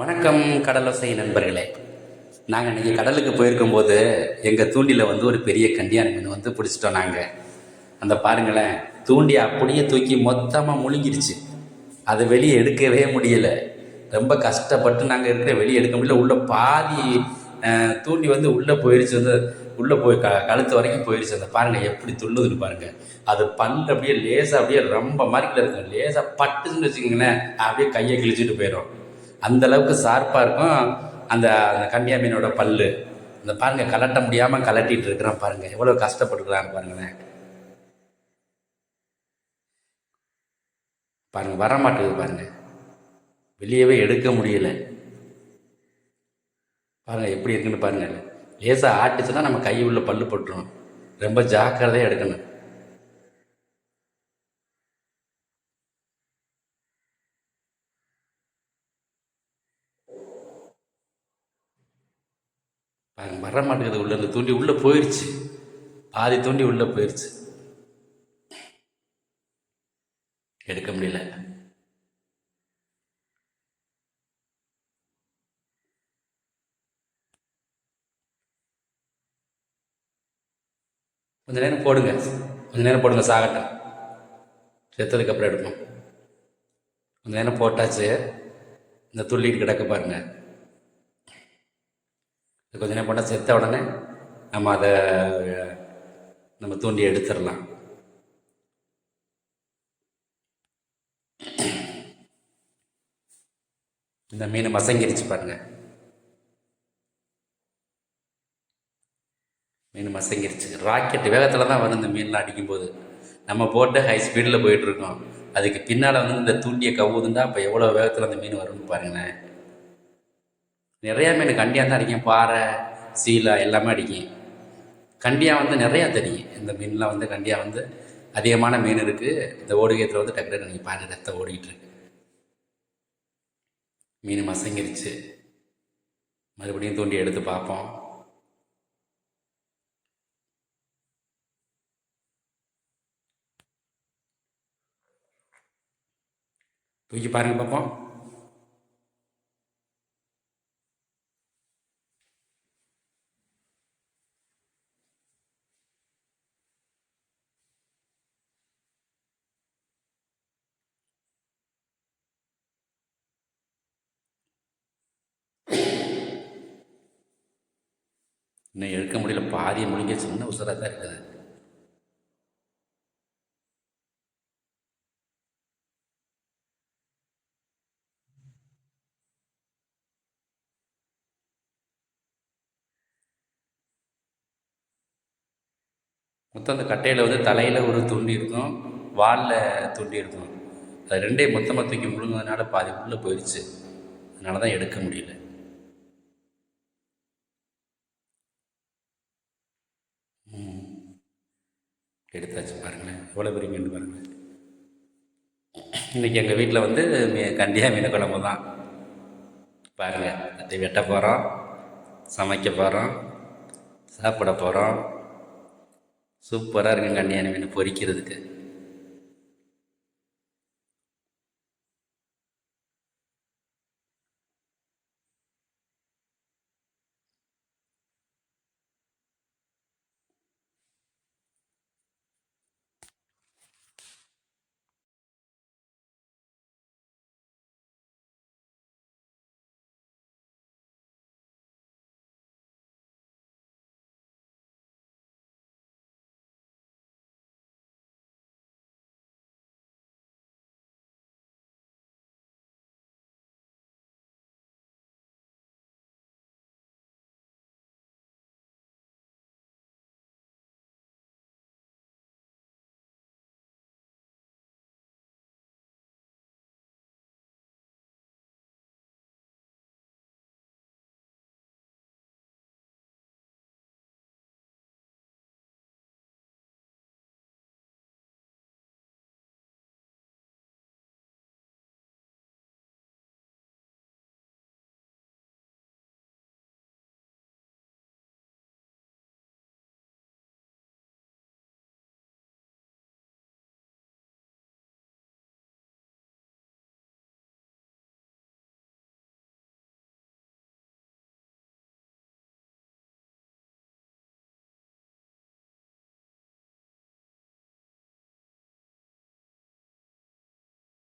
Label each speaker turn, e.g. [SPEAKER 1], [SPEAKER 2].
[SPEAKER 1] வணக்கம் கடலோசை நண்பர்களே. நாங்கள் இன்றைக்கி கடலுக்கு போயிருக்கும்போது எங்கள் தூண்டியில் ஒரு பெரிய கண்டியான மீன் பிடிச்சிட்டோம். நாங்கள் அந்த பாருங்களேன், தூண்டியை அப்படியே தூக்கி மொத்தமாக முழுங்கிருச்சு. அதை வெளியே எடுக்கவே முடியலை. ரொம்ப கஷ்டப்பட்டு நாங்கள் இருக்கிற வெளியே எடுக்க முடியல. உள்ள பாதி தூண்டி உள்ளே போயிடுச்சு. உள்ளே போய் கழுத்து வரைக்கும் போயிடுச்சு. அந்த பாருங்கள் எப்படி துள்ளுதுன்னு பாருங்கள். அது பல்லு அப்படியே லேசாக அப்படியே ரொம்ப மாதிரி இருக்கும். லேசாக பட்டுன்னு வச்சுக்கோங்களேன், அப்படியே கையை கிழிச்சிட்டு போயிடும். அந்த அளவுக்கு ஷார்ப்பாக இருக்கும் அந்த அந்த கண்டியா மீனோட பல்லு. இந்த பாருங்கள், கலட்ட முடியாமல் கலட்டிகிட்டு இருக்கிறான் பாருங்கள், எவ்வளோ கஷ்டப்பட்டுருக்குறான்னு பாருங்களேன். பாருங்கள், வர மாட்டேங்குது பாருங்கள், வெளியவே எடுக்க முடியல. பாருங்கள் எப்படி இருக்குன்னு பாருங்கள். லேசாக ஆட்டுச்சுன்னா நம்ம கை உள்ள பல்லு போட்டுரும். ரொம்ப ஜாக்கிரதையாக எடுக்கணும். வர மாட்டேங்குது. உள்ள இந்த தூண்டி உள்ளே போயிடுச்சு. பாதி தூண்டி உள்ளே போயிடுச்சு. எடுக்க முடியல. கொஞ்ச நேரம் போடுங்க, கொஞ்ச நேரம் போடுங்க, சாகட்டும். செத்ததுக்கப்புறம் எடுப்போம். கொஞ்ச நேரம் போட்டாச்சு. இந்த துள்ளிட்டு கிடக்க பாருங்க. கொஞ்ச நேரம் போட்டால் செத்த உடனே நம்ம அதை தூண்டி எடுத்துடலாம். இந்த மீன் மசங்கிருச்சு பாருங்க. மீன் மசங்கிருச்சு. ராக்கெட் வேகத்தில் தான் வரும் இந்த மீன்லாம் அடிக்கும்போது. நம்ம போட்டு ஹை ஸ்பீடில் போயிட்டுருக்கோம். அதுக்கு பின்னால் இந்த தூண்டியை கவுதுண்டா அப்போ எவ்வளோ வேகத்தில் அந்த மீன் வரும்னு பாருங்களேன். நிறையா மீன் கண்டியாக தான் அடிக்கும். பாறை, சீலா எல்லாமே அடிக்கும். கண்டியாக நிறையா தெரியும். இந்த மீன்லாம் கண்டியாக அதிகமான மீன் இருக்குது. இந்த ஓடுகையத்தில் டக்குனு நீங்கள் பாருங்கள், ரத்தம் ஓடிக்கிட்டு இருக்கு. மீன் மசங்கிருச்சு. மறுபடியும் தூண்டி எடுத்து பார்ப்போம். தூக்கி பாருங்கள் பார்ப்போம். இன்னும் எடுக்க முடியல. பாதியை முடிஞ்ச சின்ன உசுராக தான் இருக்குது. மொத்தம் அந்த கட்டையில் தலையில் ஒரு துண்டி இருக்கும், வாலில் துண்டி இருக்கும். அது ரெண்டையும் மொத்தமாக தூக்கி முழுங்கினதுனால பாதி உள்ளே போயிடுச்சு. அதனால தான் எடுக்க முடியல. எடுத்தாச்சு பாருங்களேன், எவ்வளோ பெரிய மீன் பாருங்களேன். இன்றைக்கி எங்கள் வீட்டில் கண்டியா மீன் குழம்பு தான். பாருங்கள், அதை வெட்ட போகிறோம், சமைக்க போகிறோம், சாப்பிட போகிறோம். சூப்பராக இருக்குங்க கண்டியான மீன் பொரிக்கிறதுக்கு.